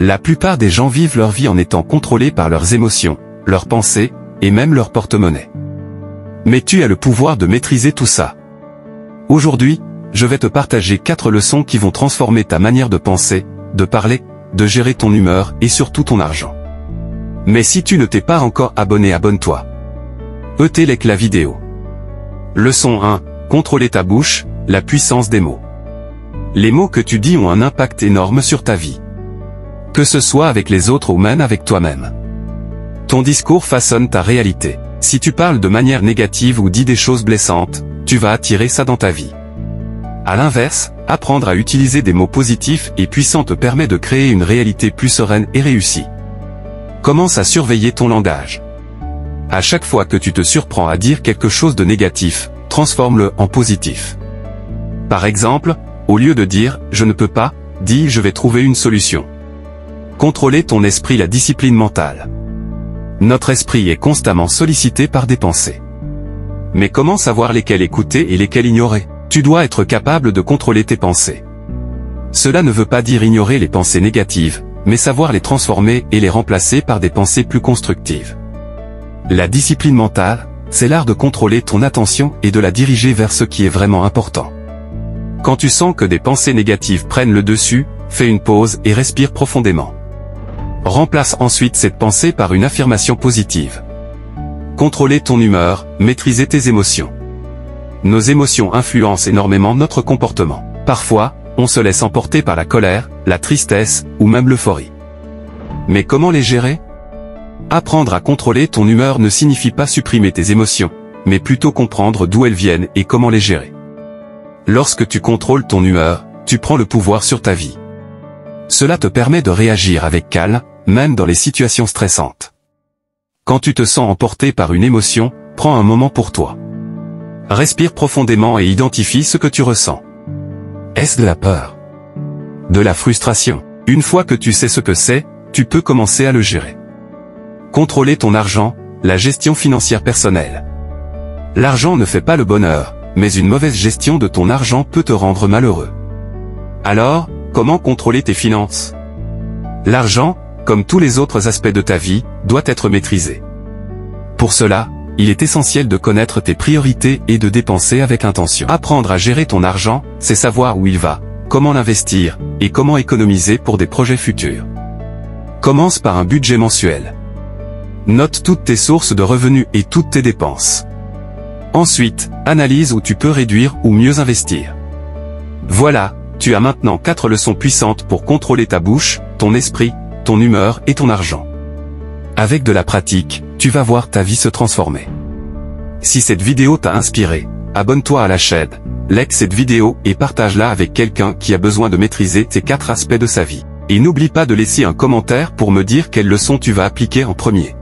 La plupart des gens vivent leur vie en étant contrôlés par leurs émotions, leurs pensées, et même leur porte-monnaie. Mais tu as le pouvoir de maîtriser tout ça. Aujourd'hui, je vais te partager 4 leçons qui vont transformer ta manière de penser, de parler, de gérer ton humeur et surtout ton argent. Mais si tu ne t'es pas encore abonné, abonne-toi. Like la vidéo. Leçon 1. Contrôler ta bouche, la puissance des mots. Les mots que tu dis ont un impact énorme sur ta vie. Que ce soit avec les autres ou même avec toi-même. Ton discours façonne ta réalité. Si tu parles de manière négative ou dis des choses blessantes, tu vas attirer ça dans ta vie. À l'inverse, apprendre à utiliser des mots positifs et puissants te permet de créer une réalité plus sereine et réussie. Commence à surveiller ton langage. À chaque fois que tu te surprends à dire quelque chose de négatif, transforme-le en positif. Par exemple, au lieu de dire « je ne peux pas », dis « je vais trouver une solution ». Contrôler ton esprit, la discipline mentale. Notre esprit est constamment sollicité par des pensées. Mais comment savoir lesquelles écouter et lesquelles ignorer? Tu dois être capable de contrôler tes pensées. Cela ne veut pas dire ignorer les pensées négatives, mais savoir les transformer et les remplacer par des pensées plus constructives. La discipline mentale, c'est l'art de contrôler ton attention et de la diriger vers ce qui est vraiment important. Quand tu sens que des pensées négatives prennent le dessus, fais une pause et respire profondément. Remplace ensuite cette pensée par une affirmation positive. Contrôler ton humeur, maîtriser tes émotions. Nos émotions influencent énormément notre comportement. Parfois, on se laisse emporter par la colère, la tristesse, ou même l'euphorie. Mais comment les gérer? Apprendre à contrôler ton humeur ne signifie pas supprimer tes émotions, mais plutôt comprendre d'où elles viennent et comment les gérer. Lorsque tu contrôles ton humeur, tu prends le pouvoir sur ta vie. Cela te permet de réagir avec calme, même dans les situations stressantes. Quand tu te sens emporté par une émotion, prends un moment pour toi. Respire profondément et identifie ce que tu ressens. Est-ce de la peur? De la frustration? Une fois que tu sais ce que c'est, tu peux commencer à le gérer. Contrôler ton argent, la gestion financière personnelle. L'argent ne fait pas le bonheur, mais une mauvaise gestion de ton argent peut te rendre malheureux. Alors, comment contrôler tes finances? L'argent, comme tous les autres aspects de ta vie, doit être maîtrisé. Pour cela, il est essentiel de connaître tes priorités et de dépenser avec intention. Apprendre à gérer ton argent, c'est savoir où il va, comment l'investir, et comment économiser pour des projets futurs. Commence par un budget mensuel. Note toutes tes sources de revenus et toutes tes dépenses. Ensuite, analyse où tu peux réduire ou mieux investir. Voilà, tu as maintenant 4 leçons puissantes pour contrôler ta bouche, ton esprit, ton humeur et ton argent. Avec de la pratique, tu vas voir ta vie se transformer. Si cette vidéo t'a inspiré, abonne-toi à la chaîne, like cette vidéo et partage-la avec quelqu'un qui a besoin de maîtriser ces 4 aspects de sa vie. Et n'oublie pas de laisser un commentaire pour me dire quelle leçon tu vas appliquer en premier.